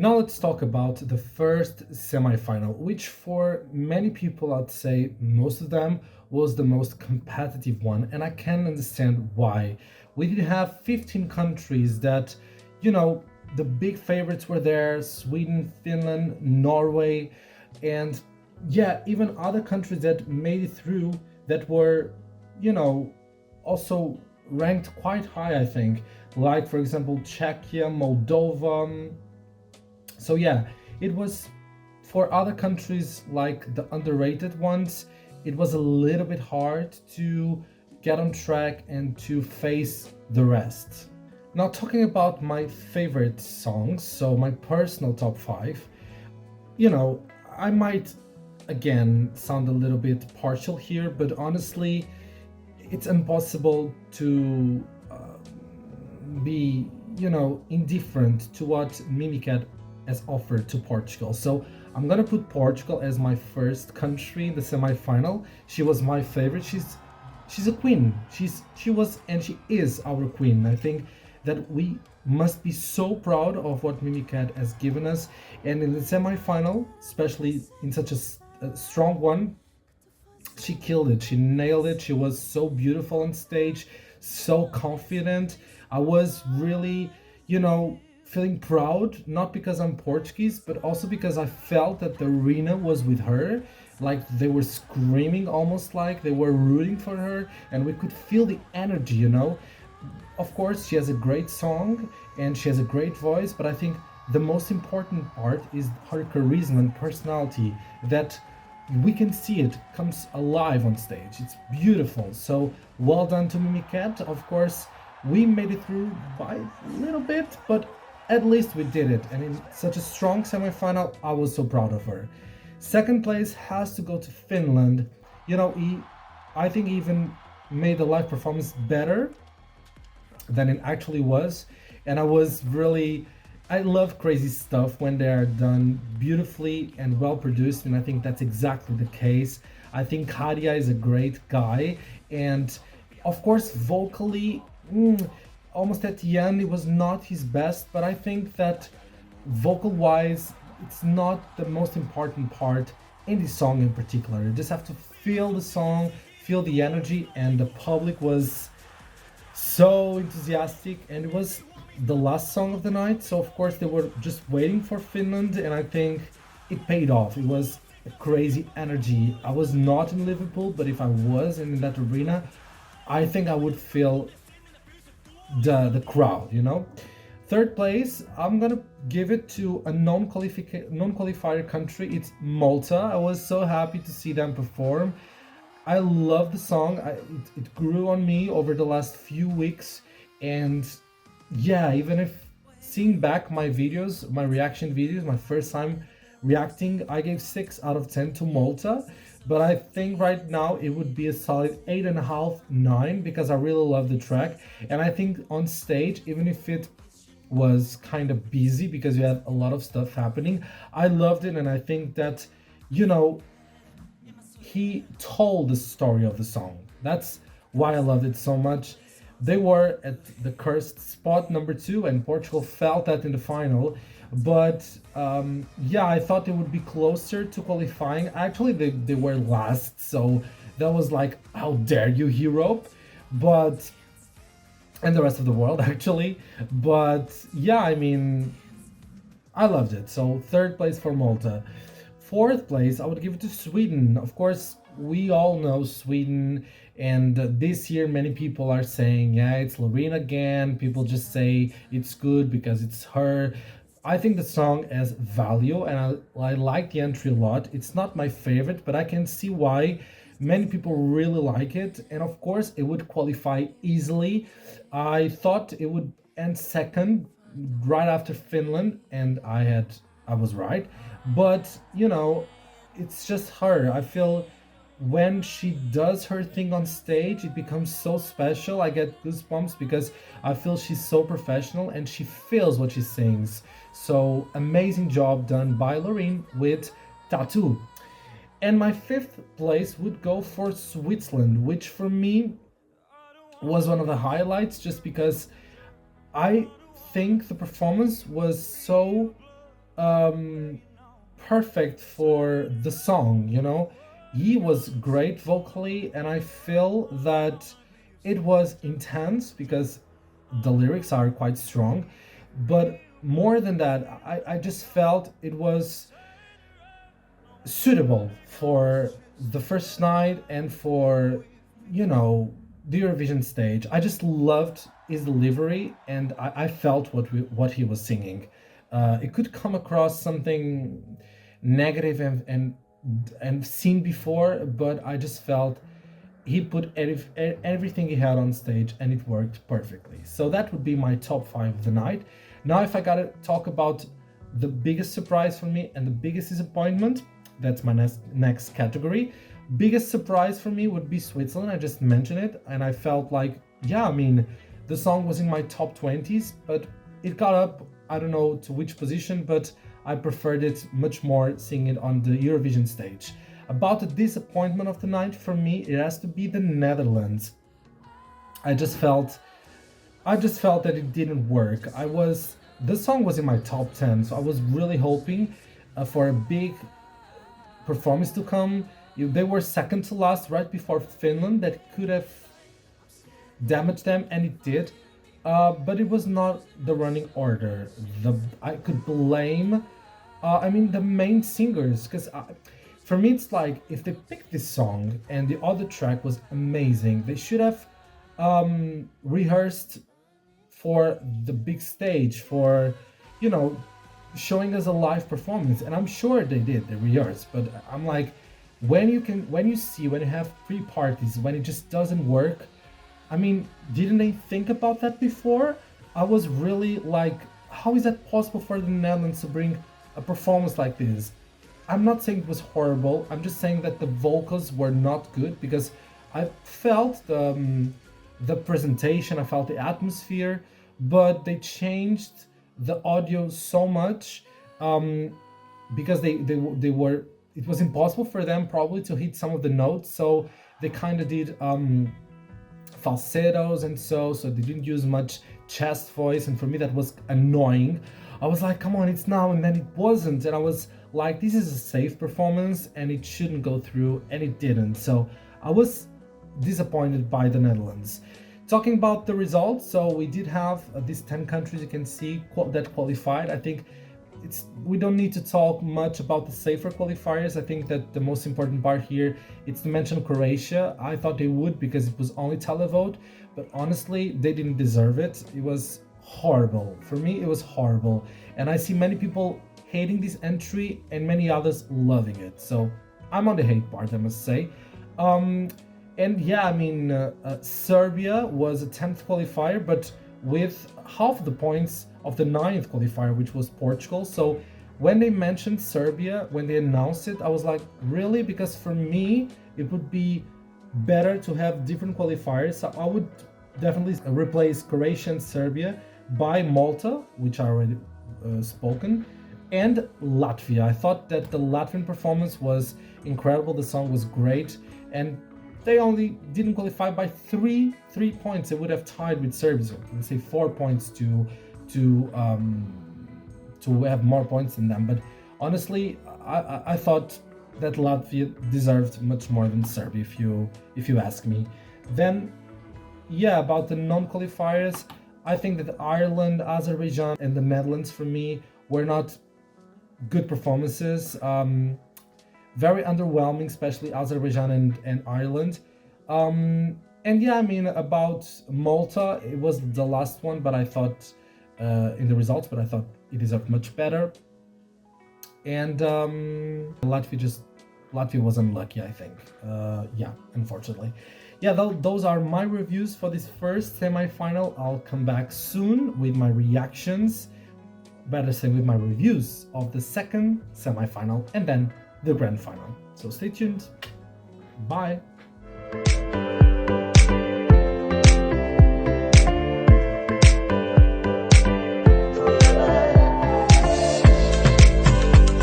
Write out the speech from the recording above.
Now let's talk about the first semifinal, which for many people, I'd say most of them, was the most competitive one, and I can understand why. We did have 15 countries that, you know, the big favorites were there: Sweden, Finland, Norway, and yeah, even other countries that made it through that were, you know, also ranked quite high, I think, like for example Czechia, Moldova. So yeah, it was for other countries like the underrated ones, it was a little bit hard to get on track and to face the rest. Now, talking about my favorite songs, so my personal top five, you know, I might again sound a little bit partial here, but honestly, it's impossible to be, indifferent to what Mimicat has offered to Portugal. So I'm gonna put Portugal as my first country in the semifinal. She was my favorite. She's a queen. She was and she is our queen. I think that we must be so proud of what Mimicat has given us. And in the semifinal, especially in such a strong one, she killed it. She nailed it. She was so beautiful on stage, so confident. I was really, feeling proud, not because I'm Portuguese, but also because I felt that the arena was with her. Like they were screaming, almost like they were rooting for her, and we could feel the energy. Of course, she has a great song and she has a great voice, but I think the most important part is her charisma and personality, that we can see it comes alive on stage. It's beautiful. So well done to Mimicat. Of course, we made it through by a little bit, but at least we did it. And in such a strong semifinal, I was so proud of her. Second place has to go to Finland. I think he even made the live performance better than it actually was. And I love crazy stuff when they are done beautifully and well produced, and I think that's exactly the case. I think Kadia is a great guy, and of course, vocally, almost at the end, it was not his best, but I think that vocal wise, it's not the most important part in the song in particular. You just have to feel the song, feel the energy, and the public was so enthusiastic, and it was the last song of the night, so of course they were just waiting for Finland, and I think it paid off. It was a crazy energy. I was not in Liverpool, but if I was in that arena, I think I would feel the crowd. Third place, I'm gonna give it to a non-qualifier country. It's Malta. I was so happy to see them perform. I love the song. It grew on me over the last few weeks, and yeah, even if seeing back my videos, my reaction videos, my first time reacting, I gave 6 out of 10 to Malta. But I think right now it would be a solid 8.5, 9, because I really love the track. And I think on stage, even if it was kind of busy because you had a lot of stuff happening, I loved it. And I think that, you know, he told the story of the song. That's why I loved it so much. They were at the cursed spot number 2, and Portugal felt that in the final. But yeah, I thought they would be closer to qualifying. Actually, they were last, so that was like, how dare you, Europe? But and the rest of the world, actually. But yeah, I mean, I loved it. So third place for Malta. Fourth place, I would give it to Sweden. Of course, we all know Sweden, and this year many people are saying, yeah, it's Loreen again. People just say it's good because it's her. I think the song has value, and I like the entry a lot. It's not my favorite, but I can see why many people really like it. And of course, it would qualify easily. I thought it would end second right after Finland, and I was right. But it's just her. I feel when she does her thing on stage, it becomes so special. I get goosebumps because I feel she's so professional and she feels what she sings. So amazing job done by Loreen with Tattoo. And my fifth place would go for Switzerland, which for me was one of the highlights just because I think the performance was so um, perfect for the song, you know. He was great vocally, and I feel that it was intense because the lyrics are quite strong. But more than that, I just felt it was suitable for the first night and for, you know, the Eurovision stage. I just loved his delivery, and I felt what he was singing. It could come across something negative and seen before, but I just felt he put everything he had on stage, and it worked perfectly. So that would be my top five of the night. Now, if I gotta talk about the biggest surprise for me and the biggest disappointment, that's my next category. Biggest surprise for me would be Switzerland. I just mentioned it, and I felt like, yeah, I mean, the song was in my top 20s, but it got up, I don't know to which position, but I preferred it much more seeing it on the Eurovision stage. About the disappointment of the night, for me, it has to be the Netherlands. I just felt that it didn't work. The song was in my top 10, so I was really hoping for a big performance to come. They were second to last right before Finland, that could have damaged them, and it did. But it was not the running order. I could blame, I mean, the main singers, because for me it's like, if they picked this song and the other track was amazing, they should have rehearsed for the big stage, for, you know, showing us a live performance. And I'm sure they did, they rehearsed, but I'm like, when you have three parties, when it just doesn't work, I mean, didn't they think about that before? I was really like, how is that possible for the Netherlands to bring a performance like this? I'm not saying it was horrible, I'm just saying that the vocals were not good, because I felt the presentation, I felt the atmosphere, but they changed the audio so much, because they were, it was impossible for them probably to hit some of the notes, so they kind of did falsettos, and so they didn't use much chest voice, and for me that was annoying. I was like, come on, it's now, and then it wasn't, and I was like, this is a safe performance and it shouldn't go through, and it didn't. So I was disappointed by the Netherlands. Talking about the results, so we did have these 10 countries you can see that qualified. I think we don't need to talk much about the safer qualifiers. I think that the most important part here is to mention Croatia. I thought they would, because it was only televote, but honestly they didn't deserve it. It was horrible. For me it was horrible, and I see many people hating this entry and many others loving it, so I'm on the hate part, I must say. And yeah, I mean, Serbia was a 10th qualifier, but with half the points of the 9th qualifier, which was Portugal. So when they mentioned Serbia, when they announced it, I was like, really? Because for me, it would be better to have different qualifiers. So I would definitely replace Croatia and Serbia by Malta, which I already spoken, and Latvia. I thought that the Latvian performance was incredible. The song was great, and they only didn't qualify by three points. They would have tied with Serbia. So let's say 4 points to have more points than them. But honestly, I thought that Latvia deserved much more than Serbia, if you ask me. Then, yeah, about the non-qualifiers, I think that Ireland, Azerbaijan, and the Netherlands for me were not good performances. Very underwhelming, especially Azerbaijan and Ireland. And yeah, I mean, about Malta, it was the last one, but I thought in the results, but I thought it deserved much better. And Latvia was unlucky, I think. Yeah, unfortunately. Yeah, those are my reviews for this first semi-final. I'll come back soon with my reactions, better say with my reviews of the second semi-final and then the grand final. So stay tuned. Bye.